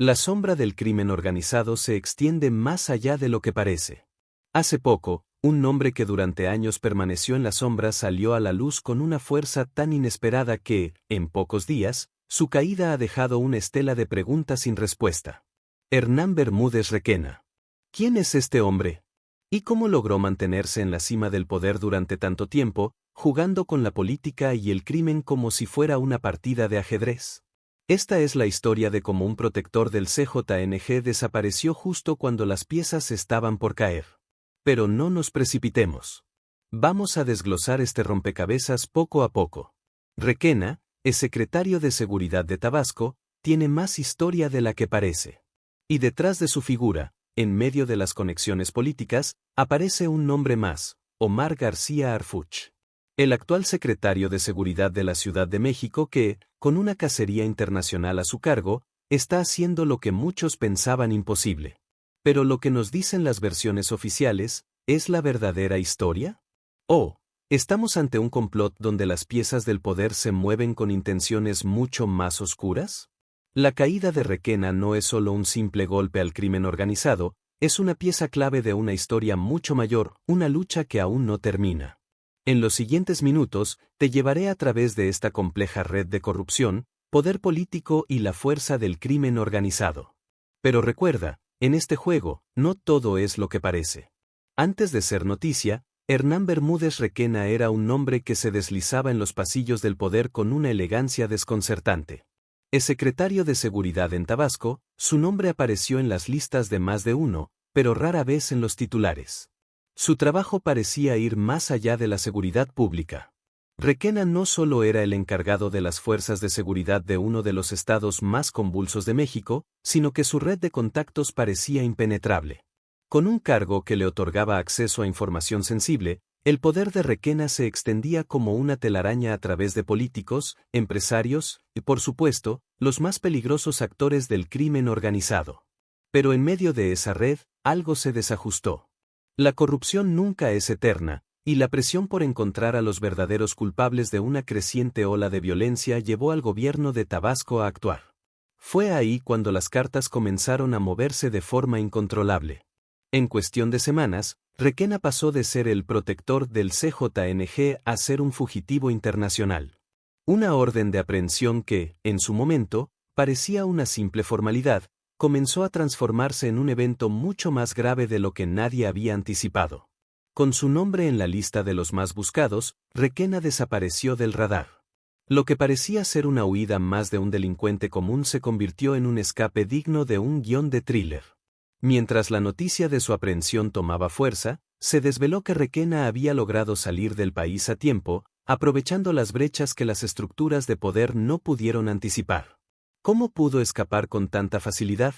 La sombra del crimen organizado se extiende más allá de lo que parece. Hace poco, un nombre que durante años permaneció en la sombra salió a la luz con una fuerza tan inesperada que, en pocos días, su caída ha dejado una estela de preguntas sin respuesta. Hernán Bermúdez Requena. ¿Quién es este hombre? ¿Y cómo logró mantenerse en la cima del poder durante tanto tiempo, jugando con la política y el crimen como si fuera una partida de ajedrez? Esta es la historia de cómo un protector del CJNG desapareció justo cuando las piezas estaban por caer. Pero no nos precipitemos. Vamos a desglosar este rompecabezas poco a poco. Requena, exsecretario de Seguridad de Tabasco, tiene más historia de la que parece. Y detrás de su figura, en medio de las conexiones políticas, aparece un nombre más, Omar García Harfuch. El actual secretario de Seguridad de la Ciudad de México que, con una cacería internacional a su cargo, está haciendo lo que muchos pensaban imposible. Pero lo que nos dicen las versiones oficiales, ¿es la verdadera historia? ¿O estamos ante un complot donde las piezas del poder se mueven con intenciones mucho más oscuras? La caída de Requena no es solo un simple golpe al crimen organizado, es una pieza clave de una historia mucho mayor, una lucha que aún no termina. En los siguientes minutos, te llevaré a través de esta compleja red de corrupción, poder político y la fuerza del crimen organizado. Pero recuerda, en este juego, no todo es lo que parece. Antes de ser noticia, Hernán Bermúdez Requena era un nombre que se deslizaba en los pasillos del poder con una elegancia desconcertante. Es secretario de Seguridad en Tabasco, su nombre apareció en las listas de más de uno, pero rara vez en los titulares. Su trabajo parecía ir más allá de la seguridad pública. Requena no solo era el encargado de las fuerzas de seguridad de uno de los estados más convulsos de México, sino que su red de contactos parecía impenetrable. Con un cargo que le otorgaba acceso a información sensible, el poder de Requena se extendía como una telaraña a través de políticos, empresarios y, por supuesto, los más peligrosos actores del crimen organizado. Pero en medio de esa red, algo se desajustó. La corrupción nunca es eterna, y la presión por encontrar a los verdaderos culpables de una creciente ola de violencia llevó al gobierno de Tabasco a actuar. Fue ahí cuando las cartas comenzaron a moverse de forma incontrolable. En cuestión de semanas, Requena pasó de ser el protector del CJNG a ser un fugitivo internacional. Una orden de aprehensión que, en su momento, parecía una simple formalidad, comenzó a transformarse en un evento mucho más grave de lo que nadie había anticipado. Con su nombre en la lista de los más buscados, Requena desapareció del radar. Lo que parecía ser una huida más de un delincuente común se convirtió en un escape digno de un guión de thriller. Mientras la noticia de su aprehensión tomaba fuerza, se desveló que Requena había logrado salir del país a tiempo, aprovechando las brechas que las estructuras de poder no pudieron anticipar. ¿Cómo pudo escapar con tanta facilidad?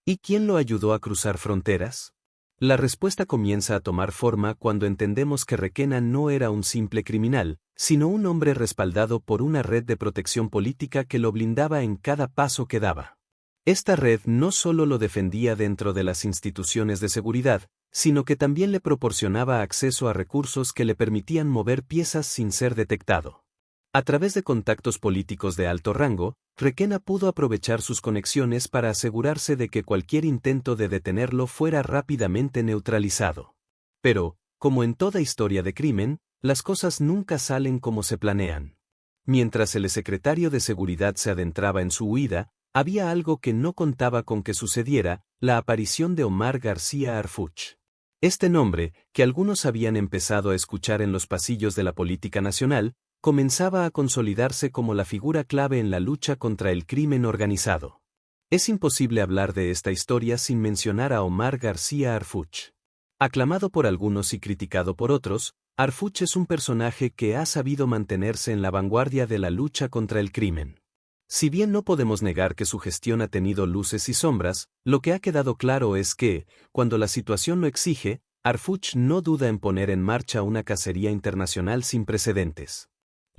¿Y quién lo ayudó a cruzar fronteras? La respuesta comienza a tomar forma cuando entendemos que Requena no era un simple criminal, sino un hombre respaldado por una red de protección política que lo blindaba en cada paso que daba. Esta red no solo lo defendía dentro de las instituciones de seguridad, sino que también le proporcionaba acceso a recursos que le permitían mover piezas sin ser detectado. A través de contactos políticos de alto rango, Requena pudo aprovechar sus conexiones para asegurarse de que cualquier intento de detenerlo fuera rápidamente neutralizado. Pero, como en toda historia de crimen, las cosas nunca salen como se planean. Mientras el secretario de Seguridad se adentraba en su huida, había algo que no contaba con que sucediera, la aparición de Omar García Harfuch. Este nombre, que algunos habían empezado a escuchar en los pasillos de la política nacional, comenzaba a consolidarse como la figura clave en la lucha contra el crimen organizado. Es imposible hablar de esta historia sin mencionar a Omar García Harfuch. Aclamado por algunos y criticado por otros, Harfuch es un personaje que ha sabido mantenerse en la vanguardia de la lucha contra el crimen. Si bien no podemos negar que su gestión ha tenido luces y sombras, lo que ha quedado claro es que, cuando la situación lo exige, Harfuch no duda en poner en marcha una cacería internacional sin precedentes.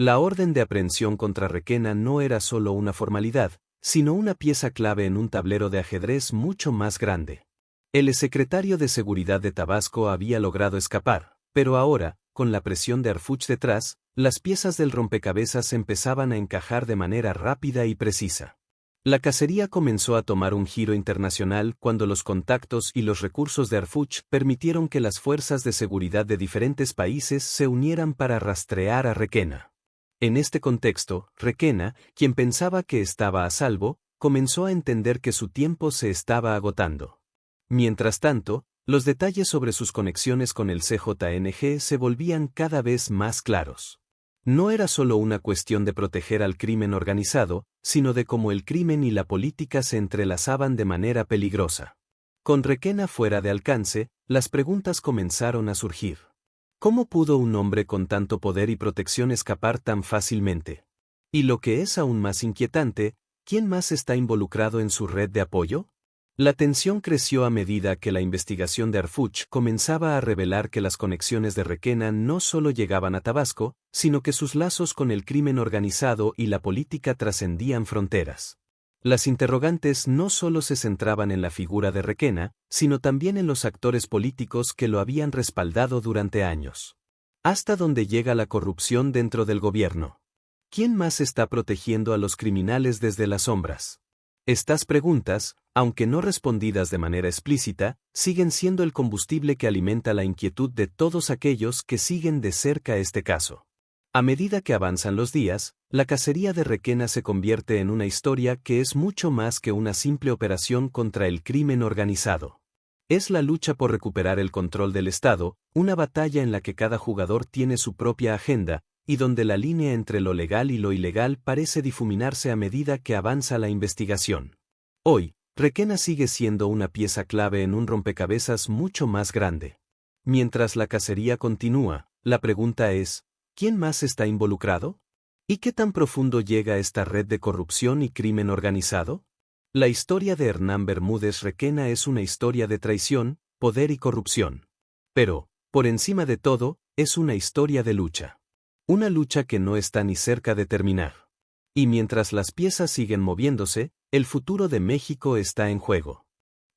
La orden de aprehensión contra Requena no era solo una formalidad, sino una pieza clave en un tablero de ajedrez mucho más grande. El secretario de Seguridad de Tabasco había logrado escapar, pero ahora, con la presión de Harfuch detrás, las piezas del rompecabezas empezaban a encajar de manera rápida y precisa. La cacería comenzó a tomar un giro internacional cuando los contactos y los recursos de Harfuch permitieron que las fuerzas de seguridad de diferentes países se unieran para rastrear a Requena. En este contexto, Requena, quien pensaba que estaba a salvo, comenzó a entender que su tiempo se estaba agotando. Mientras tanto, los detalles sobre sus conexiones con el CJNG se volvían cada vez más claros. No era solo una cuestión de proteger al crimen organizado, sino de cómo el crimen y la política se entrelazaban de manera peligrosa. Con Requena fuera de alcance, las preguntas comenzaron a surgir. ¿Cómo pudo un hombre con tanto poder y protección escapar tan fácilmente? Y lo que es aún más inquietante, ¿quién más está involucrado en su red de apoyo? La tensión creció a medida que la investigación de Harfuch comenzaba a revelar que las conexiones de Requena no solo llegaban a Tabasco, sino que sus lazos con el crimen organizado y la política trascendían fronteras. Las interrogantes no solo se centraban en la figura de Requena, sino también en los actores políticos que lo habían respaldado durante años. ¿Hasta dónde llega la corrupción dentro del gobierno? ¿Quién más está protegiendo a los criminales desde las sombras? Estas preguntas, aunque no respondidas de manera explícita, siguen siendo el combustible que alimenta la inquietud de todos aquellos que siguen de cerca este caso. A medida que avanzan los días, la cacería de Requena se convierte en una historia que es mucho más que una simple operación contra el crimen organizado. Es la lucha por recuperar el control del Estado, una batalla en la que cada jugador tiene su propia agenda, y donde la línea entre lo legal y lo ilegal parece difuminarse a medida que avanza la investigación. Hoy, Requena sigue siendo una pieza clave en un rompecabezas mucho más grande. Mientras la cacería continúa, la pregunta es, ¿quién más está involucrado? ¿Y qué tan profundo llega esta red de corrupción y crimen organizado? La historia de Hernán Bermúdez Requena es una historia de traición, poder y corrupción. Pero, por encima de todo, es una historia de lucha. Una lucha que no está ni cerca de terminar. Y mientras las piezas siguen moviéndose, el futuro de México está en juego.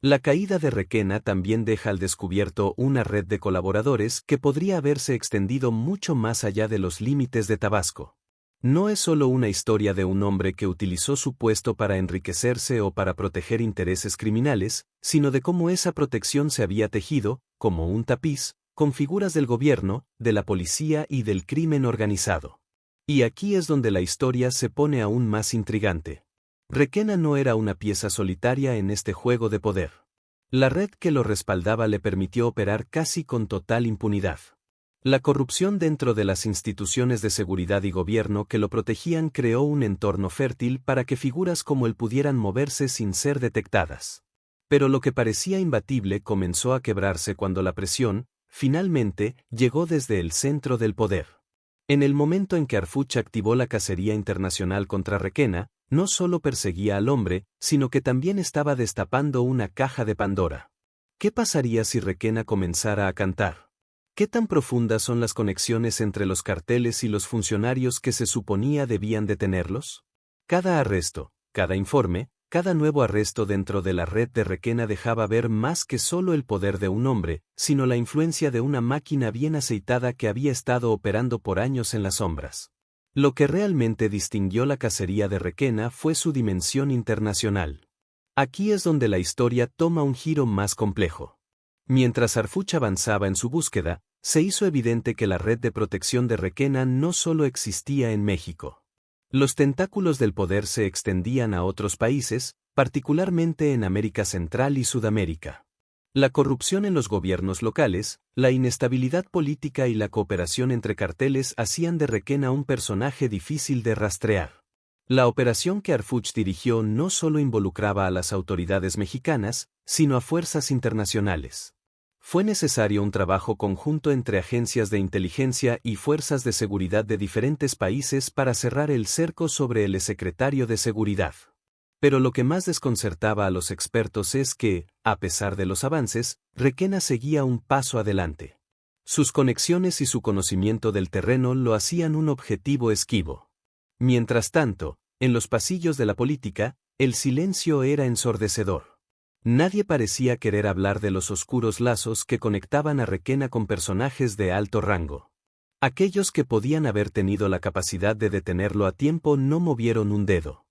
La caída de Requena también deja al descubierto una red de colaboradores que podría haberse extendido mucho más allá de los límites de Tabasco. No es solo una historia de un hombre que utilizó su puesto para enriquecerse o para proteger intereses criminales, sino de cómo esa protección se había tejido, como un tapiz, con figuras del gobierno, de la policía y del crimen organizado. Y aquí es donde la historia se pone aún más intrigante. Requena no era una pieza solitaria en este juego de poder. La red que lo respaldaba le permitió operar casi con total impunidad. La corrupción dentro de las instituciones de seguridad y gobierno que lo protegían creó un entorno fértil para que figuras como él pudieran moverse sin ser detectadas. Pero lo que parecía imbatible comenzó a quebrarse cuando la presión, finalmente, llegó desde el centro del poder. En el momento en que Harfuch activó la cacería internacional contra Requena, no solo perseguía al hombre, sino que también estaba destapando una caja de Pandora. ¿Qué pasaría si Requena comenzara a cantar? ¿Qué tan profundas son las conexiones entre los carteles y los funcionarios que se suponía debían detenerlos? Cada arresto, cada informe, cada nuevo arresto dentro de la red de Requena dejaba ver más que solo el poder de un hombre, sino la influencia de una máquina bien aceitada que había estado operando por años en las sombras. Lo que realmente distinguió la cacería de Requena fue su dimensión internacional. Aquí es donde la historia toma un giro más complejo. Mientras Harfuch avanzaba en su búsqueda, se hizo evidente que la red de protección de Requena no solo existía en México. Los tentáculos del poder se extendían a otros países, particularmente en América Central y Sudamérica. La corrupción en los gobiernos locales, la inestabilidad política y la cooperación entre carteles hacían de Requena un personaje difícil de rastrear. La operación que Harfuch dirigió no solo involucraba a las autoridades mexicanas, sino a fuerzas internacionales. Fue necesario un trabajo conjunto entre agencias de inteligencia y fuerzas de seguridad de diferentes países para cerrar el cerco sobre el secretario de Seguridad. Pero lo que más desconcertaba a los expertos es que, a pesar de los avances, Requena seguía un paso adelante. Sus conexiones y su conocimiento del terreno lo hacían un objetivo esquivo. Mientras tanto, en los pasillos de la política, el silencio era ensordecedor. Nadie parecía querer hablar de los oscuros lazos que conectaban a Requena con personajes de alto rango. Aquellos que podían haber tenido la capacidad de detenerlo a tiempo no movieron un dedo.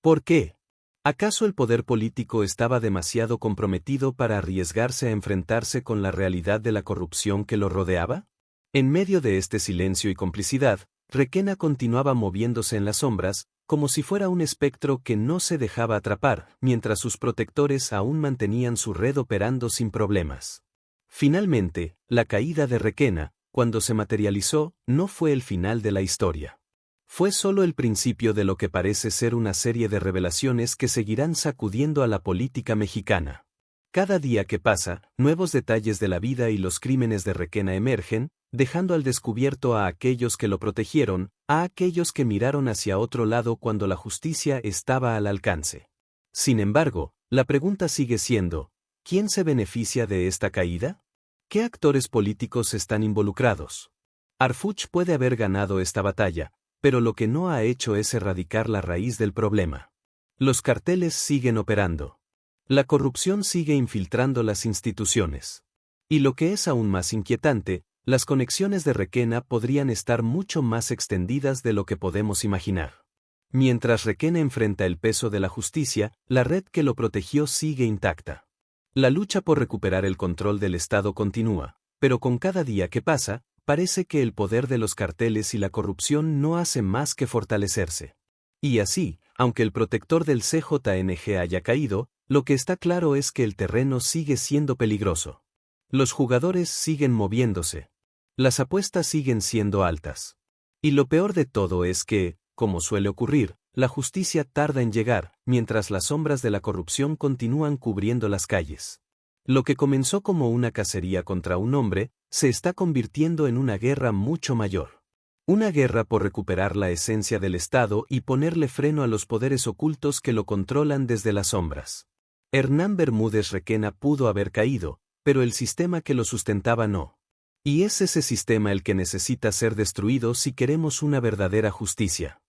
¿Por qué? ¿Acaso el poder político estaba demasiado comprometido para arriesgarse a enfrentarse con la realidad de la corrupción que lo rodeaba? En medio de este silencio y complicidad, Requena continuaba moviéndose en las sombras, como si fuera un espectro que no se dejaba atrapar, mientras sus protectores aún mantenían su red operando sin problemas. Finalmente, la caída de Requena, cuando se materializó, no fue el final de la historia. Fue solo el principio de lo que parece ser una serie de revelaciones que seguirán sacudiendo a la política mexicana. Cada día que pasa, nuevos detalles de la vida y los crímenes de Requena emergen, dejando al descubierto a aquellos que lo protegieron, a aquellos que miraron hacia otro lado cuando la justicia estaba al alcance. Sin embargo, la pregunta sigue siendo, ¿quién se beneficia de esta caída? ¿Qué actores políticos están involucrados? Harfuch puede haber ganado esta batalla, pero lo que no ha hecho es erradicar la raíz del problema. Los carteles siguen operando. La corrupción sigue infiltrando las instituciones. Y lo que es aún más inquietante, las conexiones de Requena podrían estar mucho más extendidas de lo que podemos imaginar. Mientras Requena enfrenta el peso de la justicia, la red que lo protegió sigue intacta. La lucha por recuperar el control del Estado continúa, pero con cada día que pasa, parece que el poder de los carteles y la corrupción no hace más que fortalecerse. Y así, aunque el protector del CJNG haya caído, lo que está claro es que el terreno sigue siendo peligroso. Los jugadores siguen moviéndose. Las apuestas siguen siendo altas. Y lo peor de todo es que, como suele ocurrir, la justicia tarda en llegar, mientras las sombras de la corrupción continúan cubriendo las calles. Lo que comenzó como una cacería contra un hombre, se está convirtiendo en una guerra mucho mayor. Una guerra por recuperar la esencia del Estado y ponerle freno a los poderes ocultos que lo controlan desde las sombras. Hernán Bermúdez Requena pudo haber caído, pero el sistema que lo sustentaba no. Y es ese sistema el que necesita ser destruido si queremos una verdadera justicia.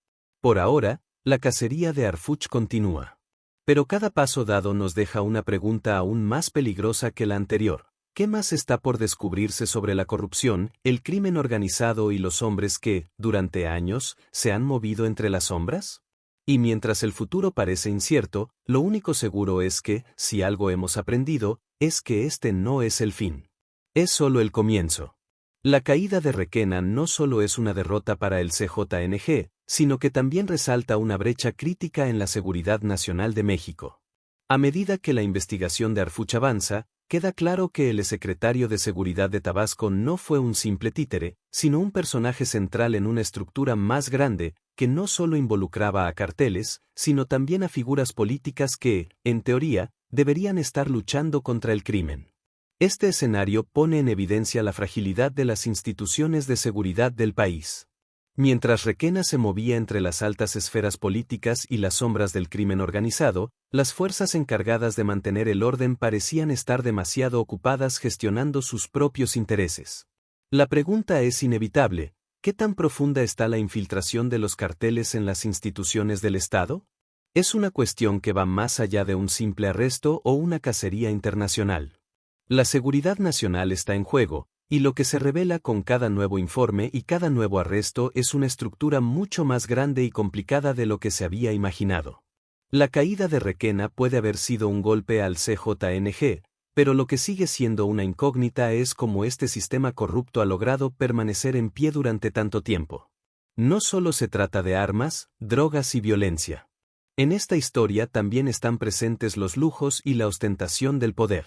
Por ahora, la cacería de Harfuch continúa. Pero cada paso dado nos deja una pregunta aún más peligrosa que la anterior. ¿Qué más está por descubrirse sobre la corrupción, el crimen organizado y los hombres que, durante años, se han movido entre las sombras? Y mientras el futuro parece incierto, lo único seguro es que, si algo hemos aprendido, es que este no es el fin. Es solo el comienzo. La caída de Requena no solo es una derrota para el CJNG, sino que también resalta una brecha crítica en la seguridad nacional de México. A medida que la investigación de Harfuch avanza, queda claro que el exsecretario de Seguridad de Tabasco no fue un simple títere, sino un personaje central en una estructura más grande, que no solo involucraba a carteles, sino también a figuras políticas que, en teoría, deberían estar luchando contra el crimen. Este escenario pone en evidencia la fragilidad de las instituciones de seguridad del país. Mientras Requena se movía entre las altas esferas políticas y las sombras del crimen organizado, las fuerzas encargadas de mantener el orden parecían estar demasiado ocupadas gestionando sus propios intereses. La pregunta es inevitable: ¿qué tan profunda está la infiltración de los carteles en las instituciones del Estado? Es una cuestión que va más allá de un simple arresto o una cacería internacional. La seguridad nacional está en juego, y lo que se revela con cada nuevo informe y cada nuevo arresto es una estructura mucho más grande y complicada de lo que se había imaginado. La caída de Requena puede haber sido un golpe al CJNG, pero lo que sigue siendo una incógnita es cómo este sistema corrupto ha logrado permanecer en pie durante tanto tiempo. No solo se trata de armas, drogas y violencia. En esta historia también están presentes los lujos y la ostentación del poder.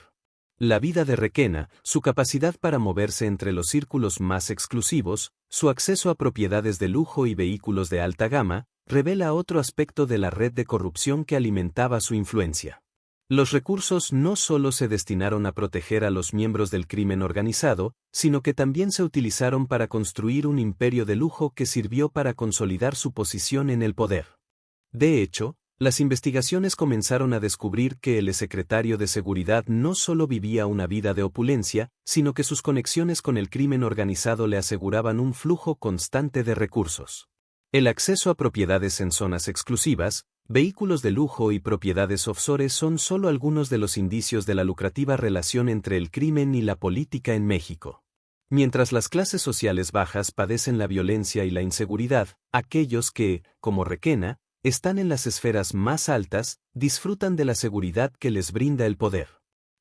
La vida de Requena, su capacidad para moverse entre los círculos más exclusivos, su acceso a propiedades de lujo y vehículos de alta gama, revela otro aspecto de la red de corrupción que alimentaba su influencia. Los recursos no solo se destinaron a proteger a los miembros del crimen organizado, sino que también se utilizaron para construir un imperio de lujo que sirvió para consolidar su posición en el poder. De hecho, las investigaciones comenzaron a descubrir que el exsecretario de Seguridad no solo vivía una vida de opulencia, sino que sus conexiones con el crimen organizado le aseguraban un flujo constante de recursos. El acceso a propiedades en zonas exclusivas, vehículos de lujo y propiedades offshore son solo algunos de los indicios de la lucrativa relación entre el crimen y la política en México. Mientras las clases sociales bajas padecen la violencia y la inseguridad, aquellos que, como Requena, están en las esferas más altas, disfrutan de la seguridad que les brinda el poder.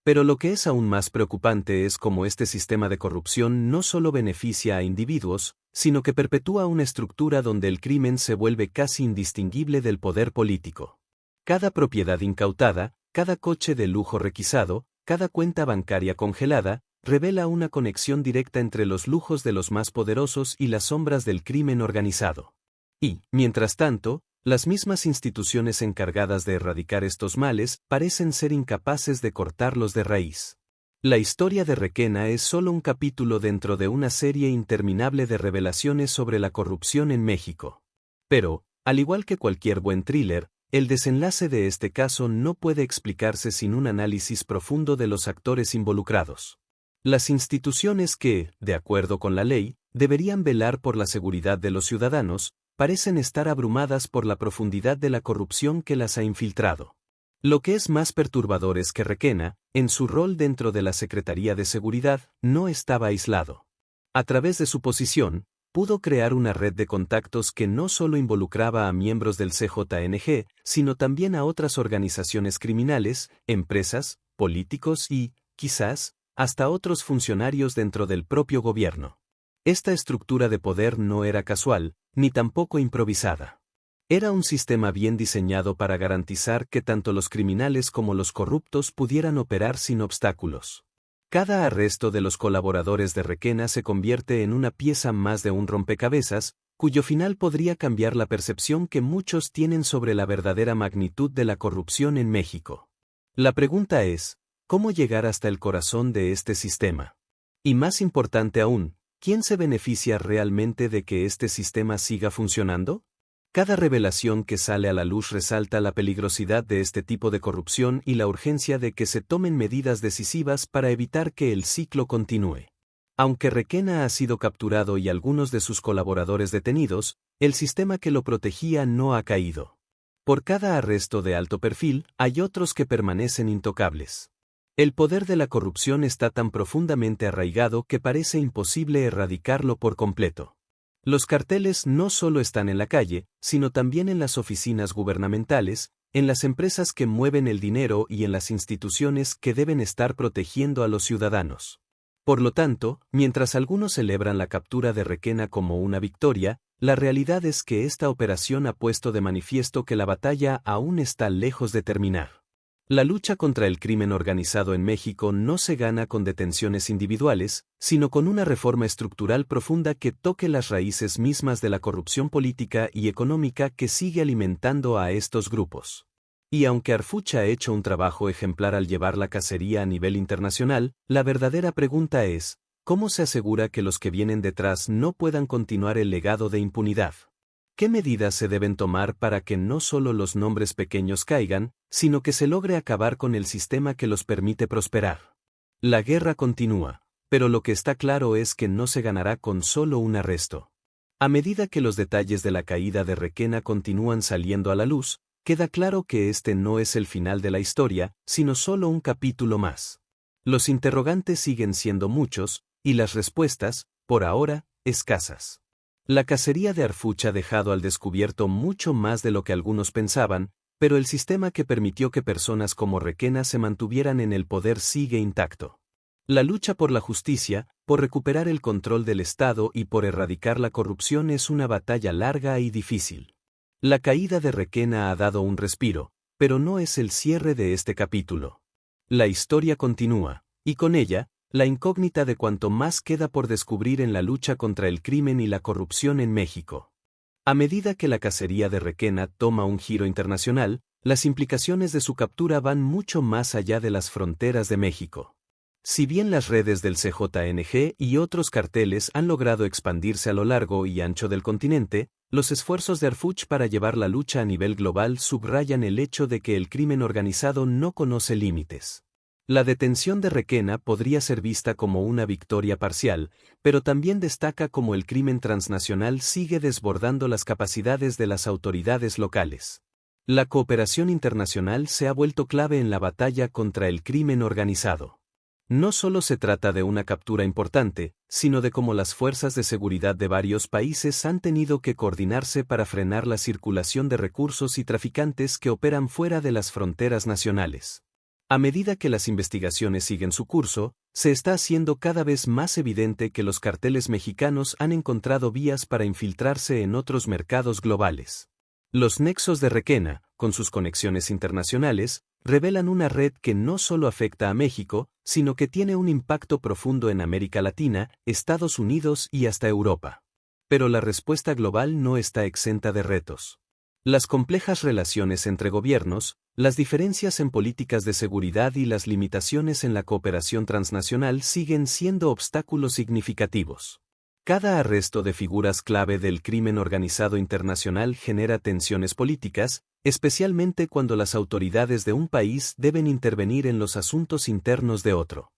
Pero lo que es aún más preocupante es cómo este sistema de corrupción no solo beneficia a individuos, sino que perpetúa una estructura donde el crimen se vuelve casi indistinguible del poder político. Cada propiedad incautada, cada coche de lujo requisado, cada cuenta bancaria congelada, revela una conexión directa entre los lujos de los más poderosos y las sombras del crimen organizado. Y, mientras tanto, las mismas instituciones encargadas de erradicar estos males parecen ser incapaces de cortarlos de raíz. La historia de Requena es solo un capítulo dentro de una serie interminable de revelaciones sobre la corrupción en México. Pero, al igual que cualquier buen thriller, el desenlace de este caso no puede explicarse sin un análisis profundo de los actores involucrados. Las instituciones que, de acuerdo con la ley, deberían velar por la seguridad de los ciudadanos, parecen estar abrumadas por la profundidad de la corrupción que las ha infiltrado. Lo que es más perturbador es que Requena, en su rol dentro de la Secretaría de Seguridad, no estaba aislado. A través de su posición, pudo crear una red de contactos que no solo involucraba a miembros del CJNG, sino también a otras organizaciones criminales, empresas, políticos y, quizás, hasta otros funcionarios dentro del propio gobierno. Esta estructura de poder no era casual, ni tampoco improvisada. Era un sistema bien diseñado para garantizar que tanto los criminales como los corruptos pudieran operar sin obstáculos. Cada arresto de los colaboradores de Requena se convierte en una pieza más de un rompecabezas, cuyo final podría cambiar la percepción que muchos tienen sobre la verdadera magnitud de la corrupción en México. La pregunta es, ¿cómo llegar hasta el corazón de este sistema? Y más importante aún, ¿quién se beneficia realmente de que este sistema siga funcionando? Cada revelación que sale a la luz resalta la peligrosidad de este tipo de corrupción y la urgencia de que se tomen medidas decisivas para evitar que el ciclo continúe. Aunque Requena ha sido capturado y algunos de sus colaboradores detenidos, el sistema que lo protegía no ha caído. Por cada arresto de alto perfil, hay otros que permanecen intocables. El poder de la corrupción está tan profundamente arraigado que parece imposible erradicarlo por completo. Los carteles no solo están en la calle, sino también en las oficinas gubernamentales, en las empresas que mueven el dinero y en las instituciones que deben estar protegiendo a los ciudadanos. Por lo tanto, mientras algunos celebran la captura de Requena como una victoria, la realidad es que esta operación ha puesto de manifiesto que la batalla aún está lejos de terminar. La lucha contra el crimen organizado en México no se gana con detenciones individuales, sino con una reforma estructural profunda que toque las raíces mismas de la corrupción política y económica que sigue alimentando a estos grupos. Y aunque Harfuch ha hecho un trabajo ejemplar al llevar la cacería a nivel internacional, la verdadera pregunta es, ¿cómo se asegura que los que vienen detrás no puedan continuar el legado de impunidad? ¿Qué medidas se deben tomar para que no solo los nombres pequeños caigan, sino que se logre acabar con el sistema que los permite prosperar? La guerra continúa, pero lo que está claro es que no se ganará con solo un arresto. A medida que los detalles de la caída de Requena continúan saliendo a la luz, queda claro que este no es el final de la historia, sino solo un capítulo más. Los interrogantes siguen siendo muchos, y las respuestas, por ahora, escasas. La cacería de Harfuch ha dejado al descubierto mucho más de lo que algunos pensaban, pero el sistema que permitió que personas como Requena se mantuvieran en el poder sigue intacto. La lucha por la justicia, por recuperar el control del Estado y por erradicar la corrupción es una batalla larga y difícil. La caída de Requena ha dado un respiro, pero no es el cierre de este capítulo. La historia continúa, y con ella, la incógnita de cuanto más queda por descubrir en la lucha contra el crimen y la corrupción en México. A medida que la cacería de Requena toma un giro internacional, las implicaciones de su captura van mucho más allá de las fronteras de México. Si bien las redes del CJNG y otros carteles han logrado expandirse a lo largo y ancho del continente, los esfuerzos de Harfuch para llevar la lucha a nivel global subrayan el hecho de que el crimen organizado no conoce límites. La detención de Requena podría ser vista como una victoria parcial, pero también destaca cómo el crimen transnacional sigue desbordando las capacidades de las autoridades locales. La cooperación internacional se ha vuelto clave en la batalla contra el crimen organizado. No solo se trata de una captura importante, sino de cómo las fuerzas de seguridad de varios países han tenido que coordinarse para frenar la circulación de recursos y traficantes que operan fuera de las fronteras nacionales. A medida que las investigaciones siguen su curso, se está haciendo cada vez más evidente que los carteles mexicanos han encontrado vías para infiltrarse en otros mercados globales. Los nexos de Requena, con sus conexiones internacionales, revelan una red que no solo afecta a México, sino que tiene un impacto profundo en América Latina, Estados Unidos y hasta Europa. Pero la respuesta global no está exenta de retos. Las complejas relaciones entre gobiernos, las diferencias en políticas de seguridad y las limitaciones en la cooperación transnacional siguen siendo obstáculos significativos. Cada arresto de figuras clave del crimen organizado internacional genera tensiones políticas, especialmente cuando las autoridades de un país deben intervenir en los asuntos internos de otro.